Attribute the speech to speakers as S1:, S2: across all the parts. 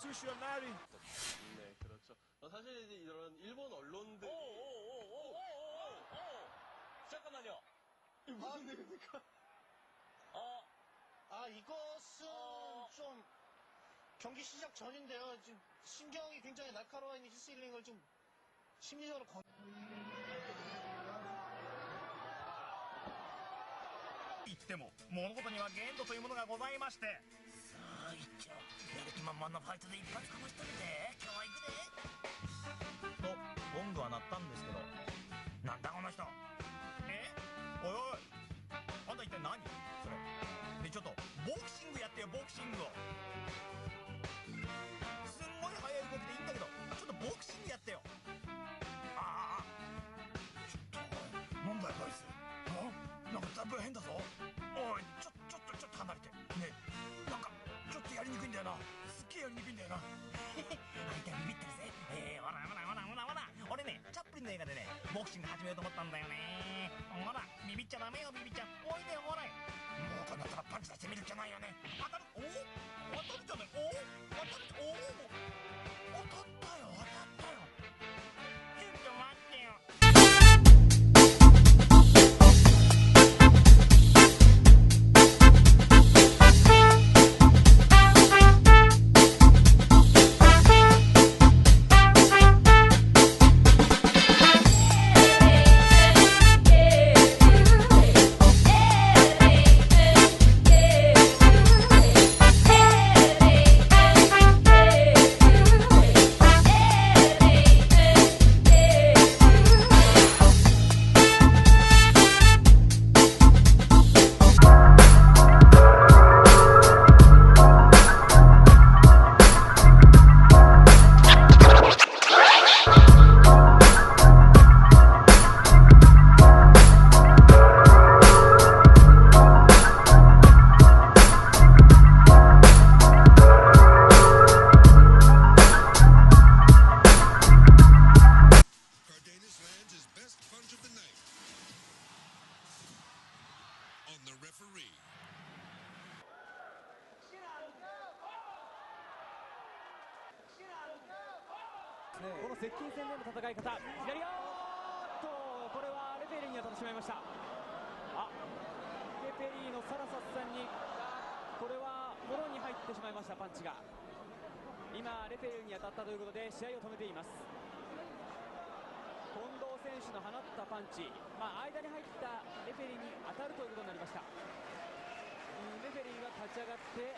S1: Constitutionally.
S2: 네, 그렇죠. 사실 이제 이런 일본 언론들이
S3: 잠깐만요.
S2: 무슨 일입니까?
S4: 이것은 좀 경기 시작 전인데요. 지금 신경이 굉장히 날카로워 있는 히스링을 좀 심리적으로
S5: 言っても物事には限度というものがございまして、さあ一丁やる気満々のファイトで一発かましとるで、今日は行くでとゴングは鳴ったんですけど、なんだこの人、おいおい、あんた一体何それで、ちょっとボクシングやってよ、ボクシングを。すんごい速い動きでいいんだけど、ちょっとボクシングやってよ。ちょっとなんだよこいつ、なんかだいぶ変だぞ。おい、ちょっと離れてねえ、なんかちょっとやりにくいんだよな、すっげえやりにくいんだよな。相手はビビってるぜ。ほら俺ね、チャップリンの映画でねボクシング始めようと思ったんだよね。ほらビビっちゃダメよ、ビビっちゃおいでよ、ほらもうこんなったらパンチ出してみるっきゃないよね。当たる、当たるじゃない、当たったよ、ちょっと待ってよ。
S6: この接近戦での戦い方、左これはレフェリーに当たってしまいました。レフェリーのサラサスさんにこれはもろに入ってしまいました。パンチが今レフェリーに当たったということで試合を止めています。近藤選手の放ったパンチ、間に入ったレフェリーに当たるということになりました。レフェリーが立ち上がって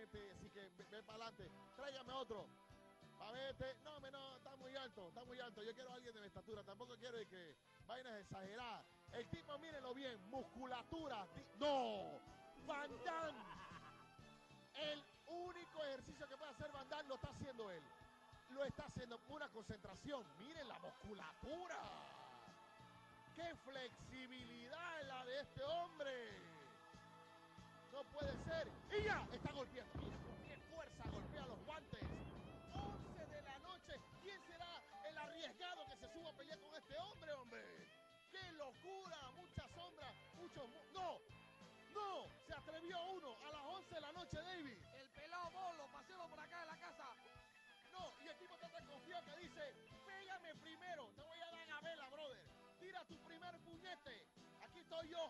S1: Pamete, así que ve para adelante. Tráigame otro. Pamete, no, está muy alto, está muy alto. Yo quiero a alguien de mi estatura, tampoco quiero que vainas exageradas. El tipo, mírenlo bien, musculatura. No, Van Damme. El único ejercicio que puede hacer Van Damme lo está haciendo él. Lo está haciendo pura concentración. Miren la musculatura. ¡Qué flexibilidad la de este hombre! No puede ser. Y ya, está golpeando. Mira con qué fuerza golpea los guantes. 11 de la noche. ¿Quién será el arriesgado que se suba a pelear con este hombre, hombre? ¡Qué locura! Mucha sombra, muchos... ¡No! ¡No! Se atrevió uno a las 11 de la noche, David.
S3: El pelado Bolo, paseo por acá de la casa.
S1: No, y el tipo está tan confiado que dice, pégame primero, te voy a dar gabela, brother. Tira tu primer puñete. Aquí estoy yo.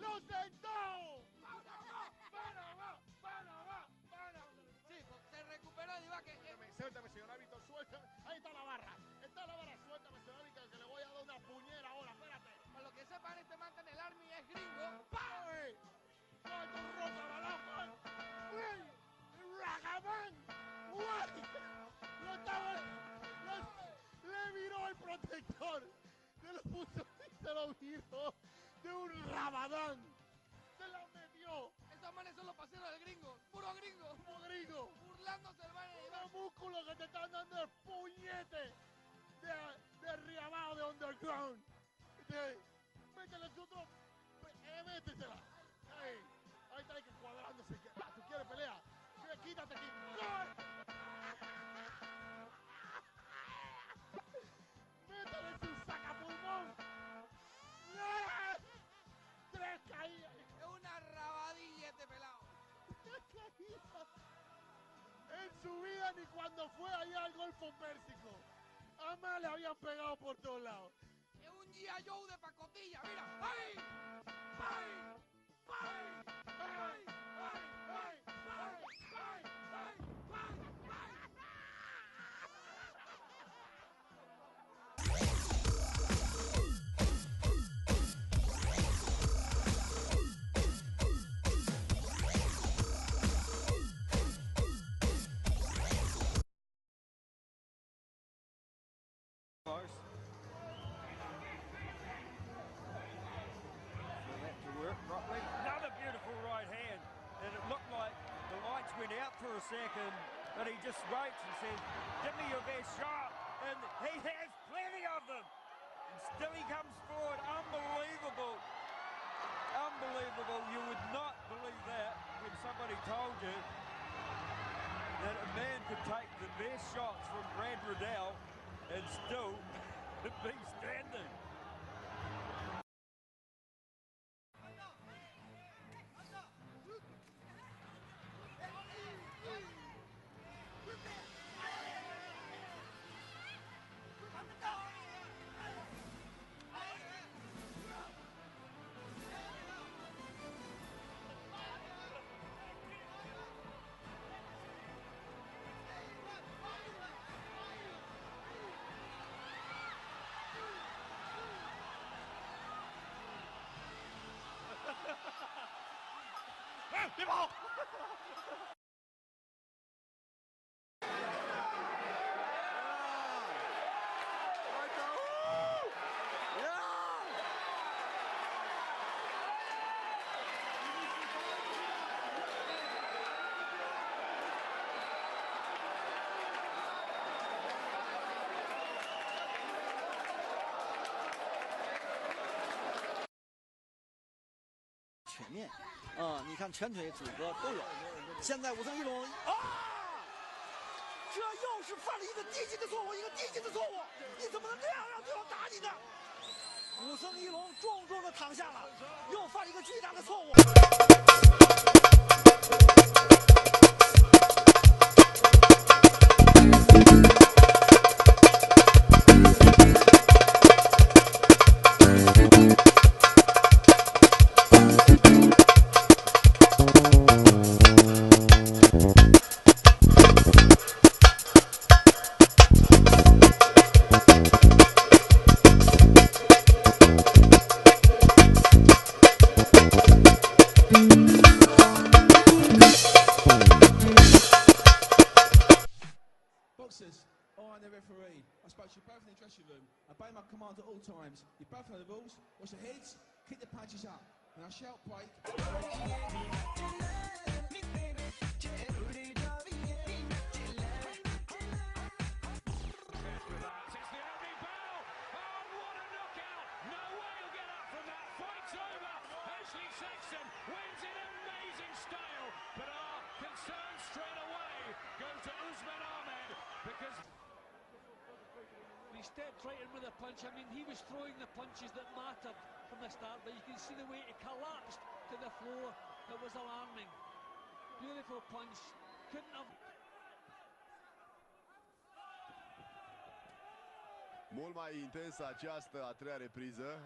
S1: ¡Lo sentó!
S3: Sí, se recuperó Divaque.
S1: Suéltame, señor árbitro, suéltame. Ahí está la barra. Está la barra, suéltame, señor árbitro, que le voy a dar una puñera ahora, espérate.
S3: Para lo que sepan, este man en el Army es gringo.
S1: ¡Ay! ¡Cuánto roca balón! ¡Uy! ¡Ragaman! ¡Uy! ¡Lo estaba! ¡Le viró el protector! ¡Se lo puso y se lo viró! ¡De un rabadán! ¡Se la metió!
S3: Esos manes son los paseros del gringo. Puro gringo.
S1: ¡Como gringo!
S3: Burlándose del man de
S1: ¡Unos
S3: Divaque.
S1: músculos que te están dando el puñete! De riabado de underground! ¡Métele su otro! ¡Métesela! ¡Ahí! Ahí está, hay que cuadrándose. ¿Tú quieres pelea? Quítate aquí. ¡Gol! ¡Métale su sacapulmón! ¡Tres caídas!
S3: Es una rabadilla este pelado.
S1: ¡Tres caídas! En su vida ni cuando fue allá al Golfo Pérsico. Además le habían pegado por todos lados.
S3: Es un G.I. Joe de pacotilla, mira. ¡Ay! ¡Ay! ¡Ay! ¡Ay! ¡Ay!
S7: Another beautiful right hand, and it looked like the lights went out for a second, but he just waits and says, give me your best shot, and he has plenty of them, and still he comes forward. Unbelievable, unbelievable. You would not believe that when somebody told you that a man could take the best shots from Brad Riddell and still be standing.
S8: 全面，你看拳腿、组合都有。现在武僧一龙这又是犯了一个低级的错误，一个低级的错误，你怎么能这样让对方打你呢？武僧一龙重重的躺下了，又犯了一个巨大的错误。
S3: Nasce al Pike.
S9: He stepped right in with a punch. I mean, he was throwing the punches that mattered from the start, but you can see the way he collapsed to the floor. It was alarming. Beautiful punch. Couldn't have...
S10: Mult mai intensă această a treia repriză.